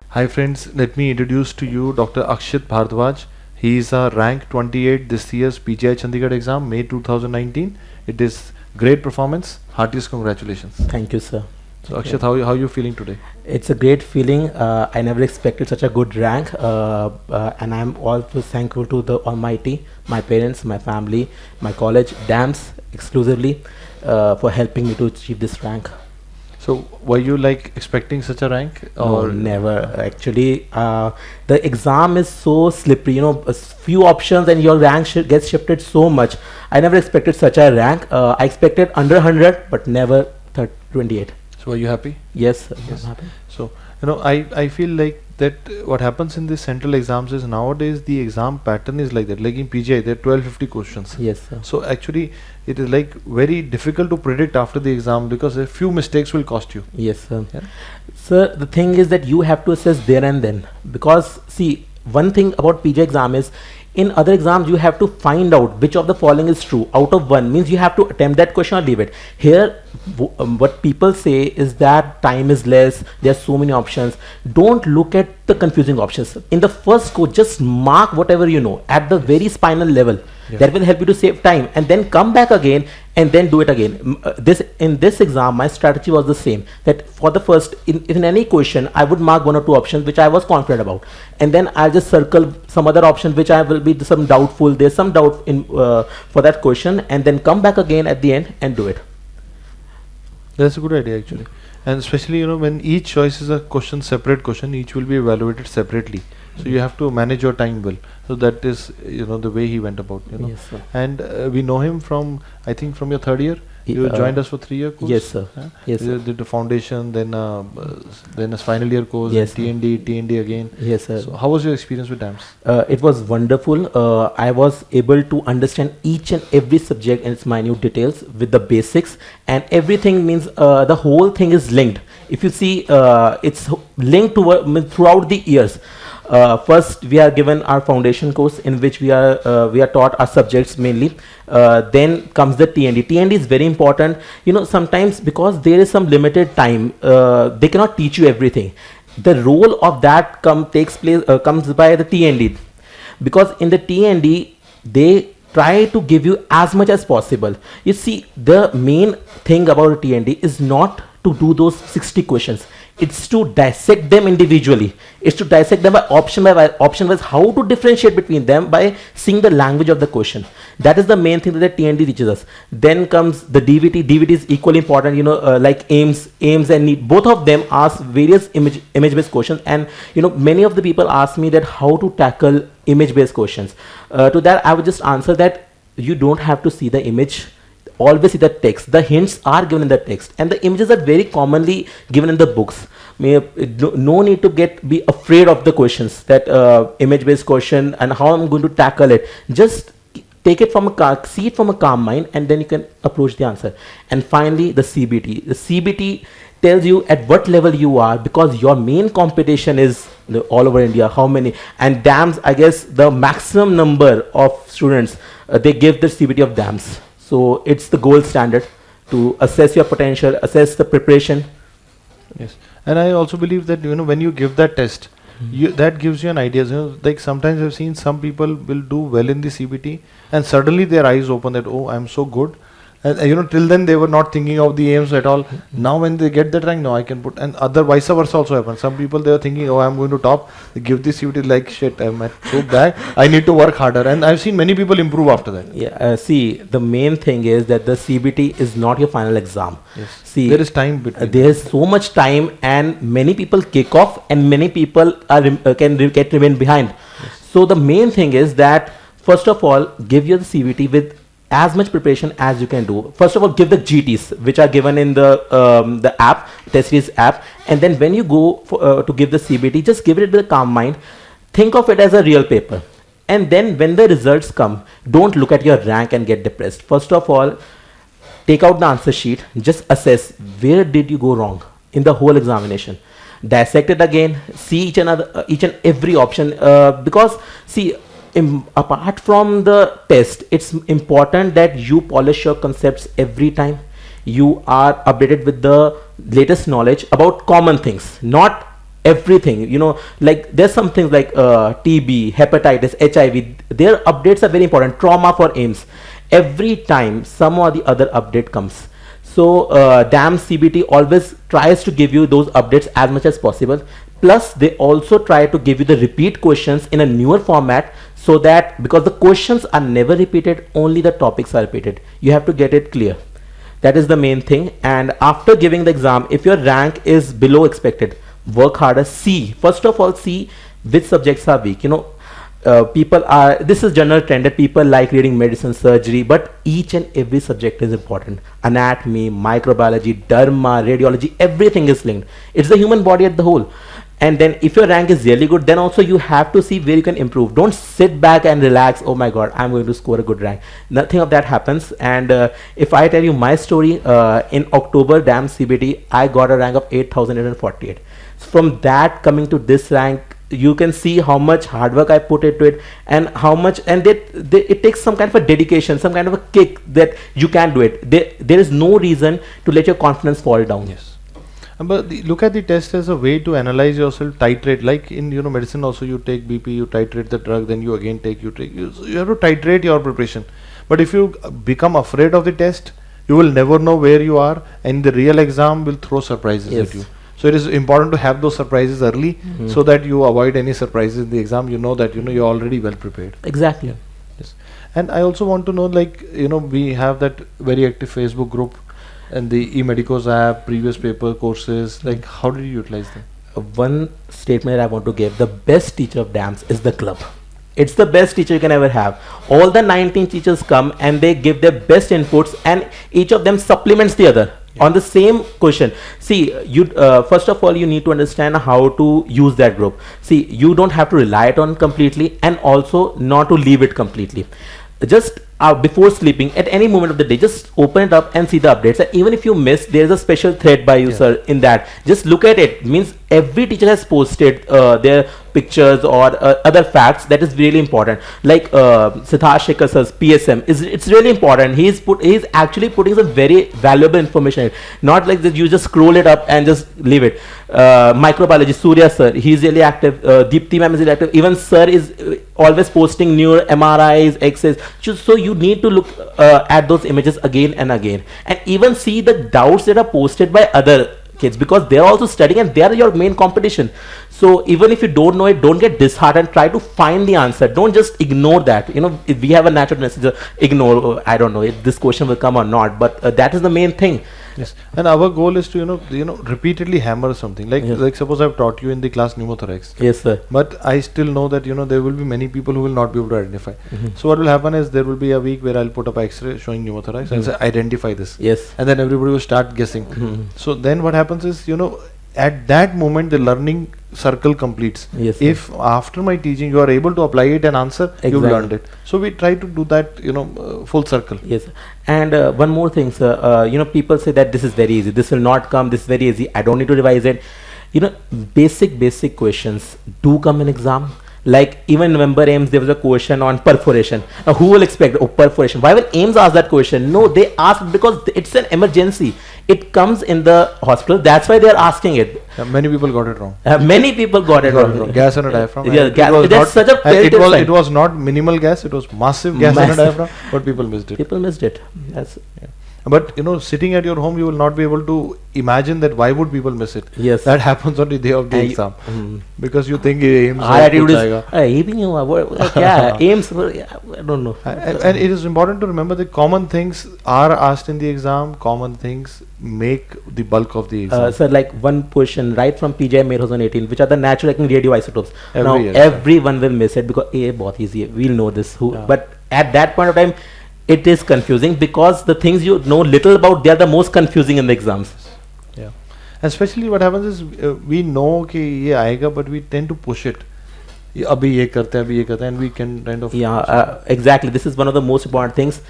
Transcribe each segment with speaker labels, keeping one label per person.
Speaker 1: Hi friends, let me introduce to you Dr. Akshit Bhardwaj. He is a rank 28 this year's PGI Chandigarh exam, May 2019. It is great performance. Heartiest congratulations.
Speaker 2: Thank you, sir.
Speaker 1: So Akshit, how you feeling today?
Speaker 2: It's a great feeling. I never expected such a good rank, and I'm also thankful to the Almighty, my parents, my family, my college, DAMS exclusively, for helping me to achieve this rank.
Speaker 1: So were you like expecting such a rank
Speaker 2: Or never actually. The exam is so slippery. A few options and your rank gets shifted so much. I never expected such a rank. I expected under 100, but never 28.
Speaker 1: So are you happy?
Speaker 2: Yes,
Speaker 1: Yes.
Speaker 2: I'm happy.
Speaker 1: So I feel like that what happens in the central exams is nowadays the exam pattern is like that. Like in PGI, there are 1250 questions.
Speaker 2: Yes, sir.
Speaker 1: So actually, it is like very difficult to predict after the exam because a few mistakes will cost you.
Speaker 2: Yes, sir.
Speaker 1: Yeah.
Speaker 2: Sir, the thing is that you have to assess there and then, because see, one thing about PG exam is, in other exams you have to find out which of the following is true out of one, means you have to attempt that question or leave it. Here what people say is that time is less, there are so many options. Don't look at the confusing options in the first go. Just mark whatever you know at the very spinal level.
Speaker 1: Yeah.
Speaker 2: That will help you to save time, and then come back again and then do it again. In this exam my strategy was the same, that for the first, in any question I would mark one or two options which I was confident about, and then I'll just circle some other options which I will be some doubtful. There's some doubt in for that question, and then come back again at the end and do it.
Speaker 1: That's a good idea actually, and especially when each choice is a question, separate question, each will be evaluated separately. So you have to manage your time well. So that is the way he went about.
Speaker 2: Yes, sir.
Speaker 1: And we know him from, I think, from your third year. You joined us for 3-year course.
Speaker 2: Yes, sir. Yes,
Speaker 1: You
Speaker 2: sir.
Speaker 1: did the foundation, then a final year course,
Speaker 2: Yes,
Speaker 1: TND again.
Speaker 2: Yes, sir.
Speaker 1: So how was your experience with DAMS?
Speaker 2: It was wonderful. I was able to understand each and every subject in its minute details with the basics, and everything means the whole thing is linked. If you see, it's linked to throughout the years. First we are given our foundation course, in which we are taught our subjects mainly. Then comes the TND. TND is very important. Sometimes because there is some limited time, they cannot teach you everything. The role of that comes by the TND, because in the TND they try to give you as much as possible. You see, the main thing about TND is not to do those 60 questions. It's to dissect them individually. It's to dissect them by option wise, how to differentiate between them by seeing the language of the question. That is the main thing that the TND teaches us. Then comes the DVT. DVT is equally important. Like AIMS and NEET. Both of them ask various image-based questions, and many of the people ask me that how to tackle image-based questions. To that, I would just answer that you don't have to see the image. Always see the text. The hints are given in the text, and the images are very commonly given in the books. No need to be afraid of the questions, that image-based question and how I'm going to tackle it. Just take it see it from a calm mind, and then you can approach the answer. And finally, the CBT. The CBT tells you at what level you are, because your main competition is all over India. How many? And DAMS, I guess the maximum number of students they give the CBT of DAMS. So it's the gold standard to assess your potential, assess the preparation.
Speaker 1: Yes, and I also believe that when you give that test, that gives you an idea. Like sometimes I've seen some people will do well in the CBT, and suddenly their eyes open that, oh, I'm so good. And till then they were not thinking of the aims at all. Now when they get that rank, no, I can put, and other vice versa also happens. Some people, they were thinking, oh, I'm going to top. They give the CBT, like, shit, I'm so bad. I need to work harder. And I've seen many people improve after that.
Speaker 2: Yeah. See, the main thing is that the CBT is not your final exam.
Speaker 1: Yes.
Speaker 2: See,
Speaker 1: there is time between.
Speaker 2: There is so much time, and many people kick off, and many people can remain behind.
Speaker 1: Yes.
Speaker 2: So the main thing is that first of all, give your CBT with as much preparation as you can do. First of all, give the GTs which are given in the app, test series app, and then when you go to give the CBT, just give it with a calm mind. Think of it as a real paper, and then when the results come, don't look at your rank and get depressed. First of all, take out the answer sheet, just assess where did you go wrong in the whole examination. Dissect it again, see each and every option, because see, apart from the test, it's important that you polish your concepts every time. You are updated with the latest knowledge about common things, not everything, like there's some things like TB, hepatitis, HIV. Their updates are very important. Trauma for AIMS. Every time some or the other update comes. So DAM CBT always tries to give you those updates as much as possible. Plus they also try to give you the repeat questions in a newer format, so that because the questions are never repeated, only the topics are repeated. You have to get it clear. That is the main thing. And after giving the exam, if your rank is below expected, work harder. See, first of all, see which subjects are weak. People are, this is general trend that people like reading medicine, surgery, but each and every subject is important. Anatomy, microbiology, derma, radiology, everything is linked. It's the human body at the whole. And then if your rank is really good, then also you have to see where you can improve. Don't sit back and relax, oh my god, I'm going to score a good rank. Nothing of that happens. And if I tell you my story, in October DAM CBT, I got a rank of 8,848. So from that coming to this rank, you can see how much hard work I put into it, and how much, and it takes some kind of a dedication, some kind of a kick that you can do it. There is no reason to let your confidence fall down.
Speaker 1: Yes. But look at the test as a way to analyze yourself, titrate. Like in medicine also, you take BP, you titrate the drug, then you again take, you have to titrate your preparation. But if you become afraid of the test, you will never know where you are, and the real exam will throw surprises at you. So it is important to have those surprises early, so that you avoid any surprises in the exam. You know that you're already well prepared.
Speaker 2: Exactly.
Speaker 1: Yes. And I also want to know, like we have that very active Facebook group, and the e-medicos app, previous paper courses. Like, how did you utilize them?
Speaker 2: One statement I want to give: the best teacher of DAMS is the club. It's the best teacher you can ever have. All the 19 teachers come and they give their best inputs, and each of them supplements the other on the same question. See, you first of all, you need to understand how to use that group. See, you don't have to rely it on completely, and also not to leave it completely. Just before sleeping, at any moment of the day, just open it up and see the updates. And even if you miss, there is a special thread by you, sir, in that. Just look at it. Means every teacher has posted their pictures or other facts. That is really important. Like Siddharth Shekhar sir's PSM, it's really important. He's actually putting some very valuable information in it. Not like that you just scroll it up and just leave it. Microbiology, Surya sir, he's really active. Deepthi ma'am is really active. Even sir is always posting new MRIs, X-rays. So you need to look at those images again and again, and even see the doubts that are posted by other kids, because they're also studying and they're your main competition. So even if you don't know it, don't get disheartened. Try to find the answer. Don't just ignore that. If we have a natural message, ignore. I don't know if this question will come or not, but that is the main thing.
Speaker 1: Yes, and our goal is to repeatedly hammer something. Like suppose I've taught you in the class pneumothorax.
Speaker 2: Yes, sir.
Speaker 1: But I still know that there will be many people who will not be able to identify. So what will happen is there will be a week where I'll put up X-ray showing pneumothorax and say identify this.
Speaker 2: Yes.
Speaker 1: And then everybody will start guessing. So then what happens is at that moment the learning circle completes.
Speaker 2: Yes,
Speaker 1: if after my teaching you are able to apply it and answer,
Speaker 2: exactly,
Speaker 1: you've learned it. So we try to do that full circle.
Speaker 2: Yes. And one more thing, sir, people say that this is very easy, this will not come, this is very easy, I don't need to revise it. Basic questions do come in exam. Like even November AIMS, there was a question on perforation. Now who will expect, perforation? Why will AIMS ask that question? No, they ask because it's an emergency. It comes in the hospital. That's why they are asking it.
Speaker 1: Many people got it wrong.
Speaker 2: Many people got it wrong.
Speaker 1: Gas and a diaphragm.
Speaker 2: Yeah, that's such a
Speaker 1: it was not minimal gas. It was massive gas and a diaphragm. But people missed it.
Speaker 2: People missed it. Yes.
Speaker 1: Yeah. But sitting at your home, you will not be able to imagine that why would people miss it.
Speaker 2: Yes.
Speaker 1: That happens on the day of the exam. Because you think AIMS
Speaker 2: AIMS, I don't know.
Speaker 1: And it is important to remember that common things are asked in the exam. Common things make the bulk of the exam.
Speaker 2: Sir, like one question right from PGI May 2018, which are the natural radioisotopes.
Speaker 1: Every
Speaker 2: Everyone will miss it because बहुत easy. We'll know this. But at that point of time, it is confusing because the things you know little about, they are the most confusing in the exams.
Speaker 1: Yeah, especially what happens is we know कि ये आएगा, but we tend to push it. अभी ये करते हैं, and we can kind of.
Speaker 2: Yeah, exactly. This is one of the most important things.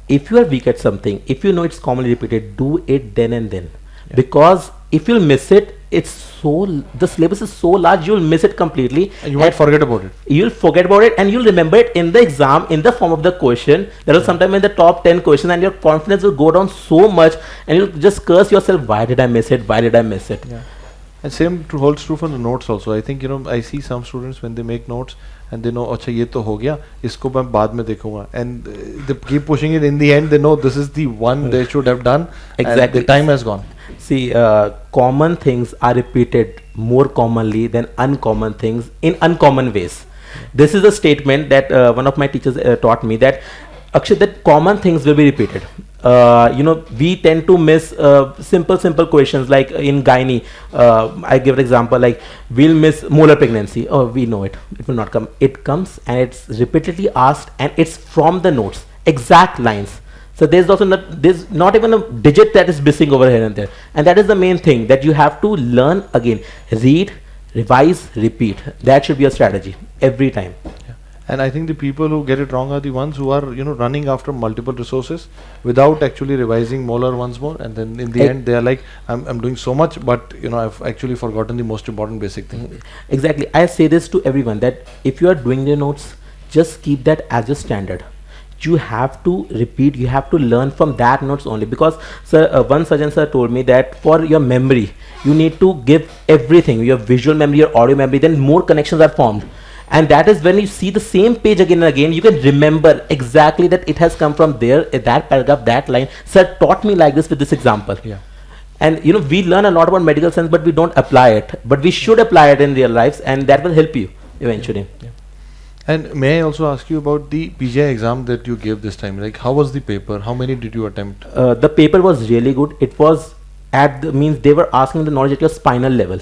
Speaker 2: If you are weak at something, if you know it's commonly repeated, do it then and then. Yeah. Because if you'll miss it, the syllabus is so large, you'll miss it completely.
Speaker 1: And you might forget about it.
Speaker 2: You'll forget about it and you'll remember it in the exam in the form of the question. There will sometime in the top 10 questions, and your confidence will go down so much and you'll just curse yourself, why did I miss it? Why did I miss it?
Speaker 1: Yeah. And same holds true for the notes also. I think I see some students when they make notes and they know अच्छा ये तो हो गया इसको मैं बाद में देखूंगा, and they keep pushing it. In the end they know this is the one they should have done.
Speaker 2: Exactly.
Speaker 1: And the time has gone.
Speaker 2: See, common things are repeated more commonly than uncommon things in uncommon ways. This is a statement that one of my teachers taught me, that Akshit, that common things will be repeated. We tend to miss simple questions like in gynae. I give an example, like we'll miss molar pregnancy. Oh, we know it. It will not come. It comes and it's repeatedly asked, and it's from the notes, exact lines. So there's not even a digit that is missing over here and there. And that is the main thing, that you have to learn again, read, revise, repeat. That should be a strategy every time.
Speaker 1: And I think the people who get it wrong are the ones who are running after multiple resources without actually revising molar once more, and then in the end they are like, I'm doing so much, but I've actually forgotten the most important basic thing.
Speaker 2: Exactly. I say this to everyone, that if you are doing the notes, just keep that as a standard. You have to repeat, you have to learn from that notes only, because sir, one surgeon sir told me that for your memory you need to give everything, your visual memory, your audio memory, then more connections are formed. And that is when you see the same page again and again, you can remember exactly that it has come from there, that paragraph, that line. Sir taught me like this with this example.
Speaker 1: Yeah.
Speaker 2: And we learn a lot about medical science, but we don't apply it. But we should apply it in real lives, and that will help you eventually.
Speaker 1: Yeah. And may I also ask you about the PGI exam that you gave this time? Like, how was the paper? How many did you attempt?
Speaker 2: The paper was really good. It was means they were asking the knowledge at your spinal level,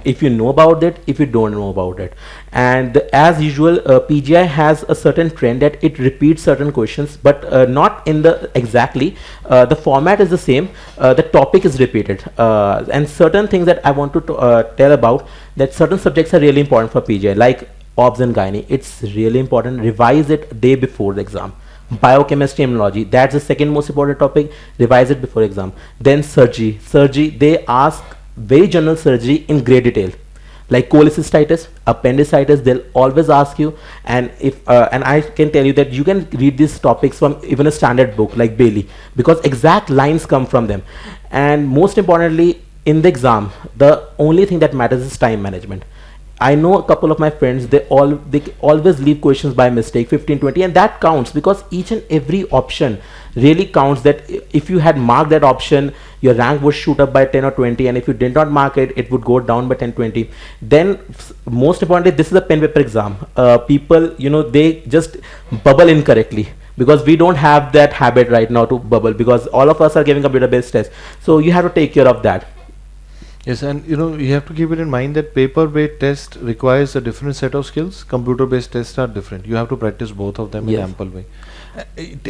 Speaker 2: if you know about it, if you don't know about it. And as usual, PGI has a certain trend that it repeats certain questions, but not in the exactly. The format is the same, the topic is repeated, and certain things that I want to tell about, that certain subjects are really important for PGI, like obs and gynae. It's really important. Revise it day before the exam. Biochemistry, immunology, that's the second most important topic. Revise it before exam. Then surgery, they ask very general surgery in great detail, like cholecystitis, appendicitis, they'll always ask you. And if and I can tell you that you can read these topics from even a standard book like Bailey, because exact lines come from them. And most importantly, in the exam, the only thing that matters is time management. I know a couple of my friends, they always leave questions by mistake, 15, 20, and that counts, because each and every option really counts. That if you had marked that option, your rank would shoot up by 10 or 20, and if you did not mark it, it would go down by 10, 20. Then most importantly, this is a pen paper exam. People, they just bubble incorrectly, because we don't have that habit right now to bubble, because all of us are giving computer based tests. So you have to take care of that.
Speaker 1: Yes, and you have to keep it in mind that paper-based test requires a different set of skills. Computer-based tests are different. You have to practice both of them in ample way.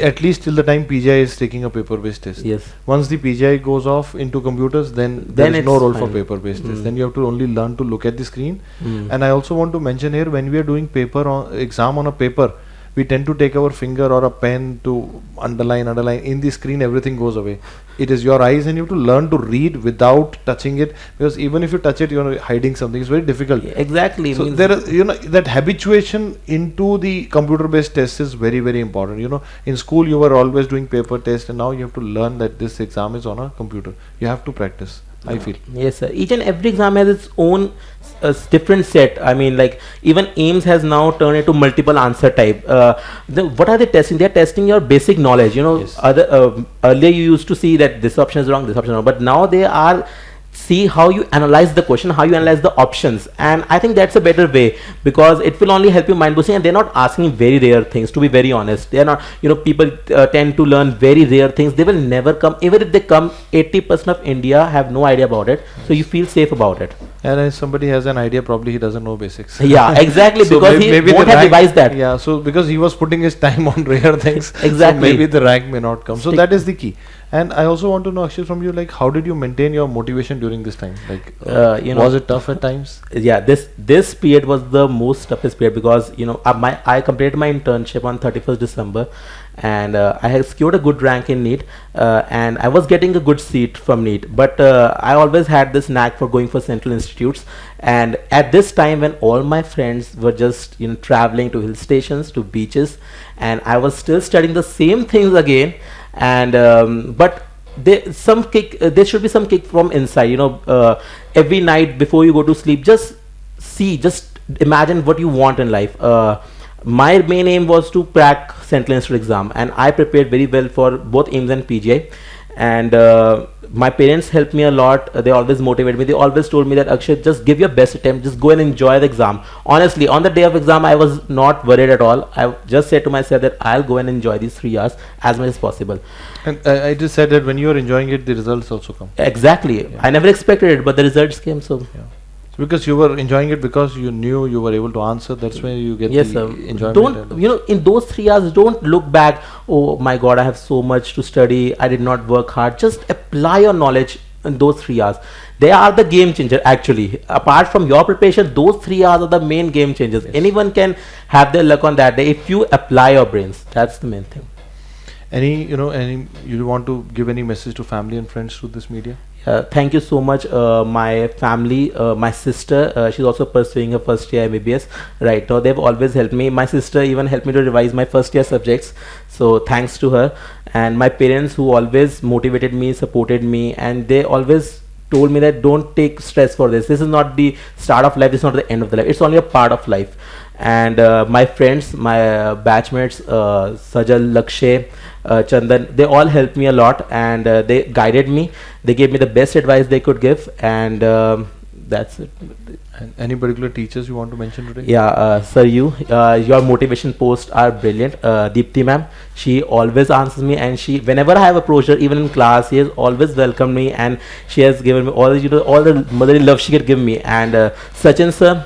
Speaker 1: At least till the time PGI is taking a paper-based test.
Speaker 2: Yes.
Speaker 1: Once the PGI goes off into computers, then there is no role for paper-based test. Then you have to only learn to look at the screen. And I also want to mention here, when we are doing exam on a paper, we tend to take our finger or a pen to underline. In the screen, everything goes away. It is your eyes, and you have to learn to read without touching it, because even if you touch it, you're hiding something. It's very difficult.
Speaker 2: Exactly.
Speaker 1: So there is, that habituation into the computer-based test is very, very important. In school you were always doing paper test, and now you have to learn that this exam is on a computer. You have to practice. I feel.
Speaker 2: Yes, sir. Each and every exam has its own different set. I mean, like even AIMS has now turned into multiple answer type. What are they testing? They are testing your basic knowledge.
Speaker 1: Yes.
Speaker 2: Earlier you used to see that this option is wrong, this option is wrong, but now they are see how you analyze the question, how you analyze the options. And I think that's a better way, because it will only help you mind boosting. And they're not asking very rare things, to be very honest. They're not, people tend to learn very rare things. They will never come. Even if they come, 80% of India have no idea about it. So you feel safe about it.
Speaker 1: And if somebody has an idea, probably he doesn't know basics.
Speaker 2: Yeah, exactly. So because he won't have revised that.
Speaker 1: Yeah, so because he was putting his time on rare things.
Speaker 2: Exactly.
Speaker 1: So maybe the rank may not come. So that is the key. And I also want to know, Akshit, from you, like, how did you maintain your motivation during this time? Like, was it tough at times?
Speaker 2: Yeah, this period was the most toughest period, because I completed my internship on 31st December, and I had secured a good rank in NEET, and I was getting a good seat from NEET. But I always had this knack for going for central institutes, and at this time when all my friends were just traveling to hill stations, to beaches, and I was still studying the same things again. And but there should be some kick from inside, every night before you go to sleep, just imagine what you want in life. My main aim was to crack Central Institute exam, and I prepared very well for both AIMS and PGI. And my parents helped me a lot. They always motivated me. They always told me that, Akshit, just give your best attempt, just go and enjoy the exam. Honestly, on the day of exam, I was not worried at all. I just said to myself that I'll go and enjoy these 3 hours as much as possible.
Speaker 1: And I just said that when you are enjoying it, the results also come.
Speaker 2: Exactly.
Speaker 1: Yeah.
Speaker 2: I never expected it, but the results came. So
Speaker 1: Yeah. So because you were enjoying it, because you knew you were able to answer, that's when you get
Speaker 2: yes,
Speaker 1: the
Speaker 2: sir.
Speaker 1: enjoyment.
Speaker 2: In those 3 hours, don't look back. Oh my God, I have so much to study. I did not work hard. Just apply your knowledge in those 3 hours. They are the game changer. Actually, apart from your preparation, those 3 hours are the main game changers.
Speaker 1: Yes.
Speaker 2: Anyone can have their luck on that day if you apply your brains. That's the main thing.
Speaker 1: Any you want to give any message to family and friends through this media?
Speaker 2: Thank you so much, my family, my sister. She's also pursuing her first year MBBS right now. They've always helped me. My sister even helped me to revise my first year subjects. So thanks to her. And my parents, who always motivated me, supported me, and they always told me that don't take stress for this. This is not the start of life. This is not the end of the life. It's only a part of life. And my friends, my batchmates, Sajal, Lakshay, Chandan, they all helped me a lot, and they guided me. They gave me the best advice they could give, and that's it.
Speaker 1: And any particular teachers you want to mention today?
Speaker 2: Yeah, sir, your motivation posts are brilliant. Deepthi ma'am, she always answers me, and whenever I have approached her, even in class, she has always welcomed me, and she has given me all the motherly love she could give me. And Sachin sir,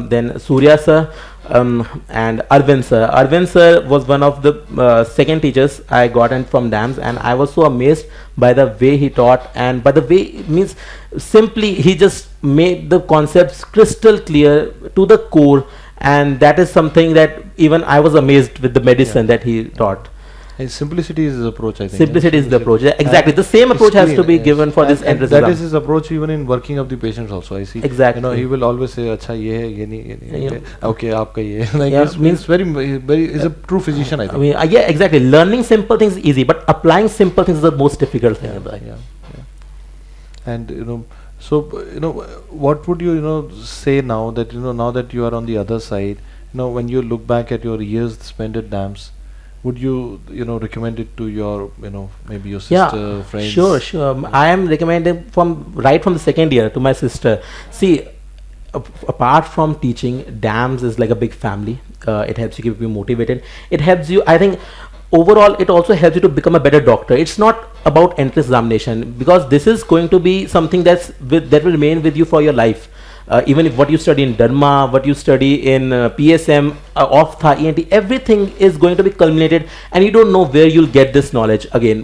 Speaker 2: then Surya sir, and Arvind sir. Arvind sir was one of the second teachers I got in from DAMS, and I was so amazed by the way he taught, and by the way, means simply he just made the concepts crystal clear to the core, and that is something that even I was amazed with the medicine that he taught.
Speaker 1: And simplicity is his approach, I think.
Speaker 2: Simplicity is the approach. Exactly. The same approach has to be given for this entrance
Speaker 1: That
Speaker 2: exam.
Speaker 1: is his approach even in working of the patients also, I see.
Speaker 2: Exactly.
Speaker 1: He will always say, "Acha, ye hai, ye nahi,
Speaker 2: Yeah.
Speaker 1: okay, aapka ye." Like
Speaker 2: Yeah,
Speaker 1: it means very is a true physician, I
Speaker 2: I
Speaker 1: think.
Speaker 2: mean, yeah, exactly. Learning simple things is easy, but applying simple things is the most difficult thing in life.
Speaker 1: Yeah. And so what would you say now that now that you are on the other side, when you look back at your years spent at DAMS, would you recommend it to your maybe your sister, friends?
Speaker 2: Sure. I am recommending right from the second year to my sister. See, apart from teaching, DAMS is like a big family. It helps you keep you motivated. It helps you, I think, overall, it also helps you to become a better doctor. It's not about entrance examination, because this is going to be something that will remain with you for your life. Even if what you study in Dharma, what you study in PSM, Ophtha, ENT, everything is going to be culminated, and you don't know where you'll get this knowledge again.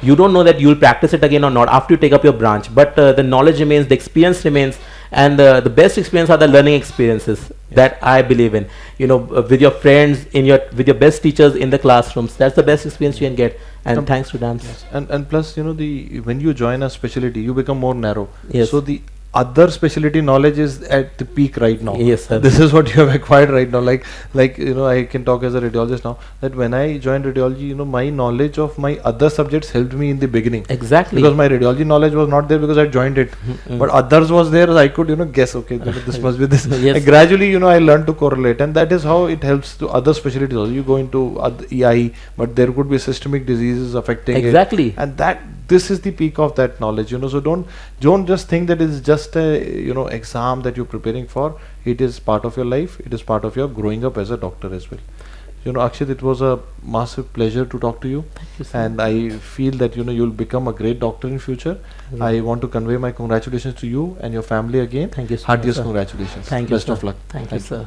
Speaker 2: You don't know that you'll practice it again or not after you take up your branch, but the knowledge remains, the experience remains, and the best experience are the learning experiences that I believe in. With your friends, with your best teachers in the classrooms, that's the best experience you can get. And thanks to DAMS.
Speaker 1: Yes. And plus, when you join a specialty, you become more narrow.
Speaker 2: Yes.
Speaker 1: So the other specialty knowledge is at the peak right now.
Speaker 2: Yes, sir.
Speaker 1: This is what you have acquired right now. Like I can talk as a radiologist now, that when I joined radiology, my knowledge of my other subjects helped me in the beginning.
Speaker 2: Exactly.
Speaker 1: Because my radiology knowledge was not there because I joined it, but others was there. I could guess. Okay, this must be this.
Speaker 2: Yes.
Speaker 1: And gradually, I learned to correlate, and that is how it helps to other specialties also. You go into EI, but there could be systemic diseases affecting
Speaker 2: Exactly.
Speaker 1: it, and this is the peak of that knowledge. So don't just think that it's just a exam that you're preparing for. It is part of your life. It is part of your growing up as a doctor as well. Akshit, it was a massive pleasure to talk to you.
Speaker 2: Thank you, sir.
Speaker 1: And I feel that you'll become a great doctor in future. I want to convey my congratulations to you and your family again.
Speaker 2: Thank you so much,
Speaker 1: Heartiest
Speaker 2: sir.
Speaker 1: congratulations.
Speaker 2: Thank you,
Speaker 1: Best
Speaker 2: sir.
Speaker 1: of luck.
Speaker 2: Thank you, sir.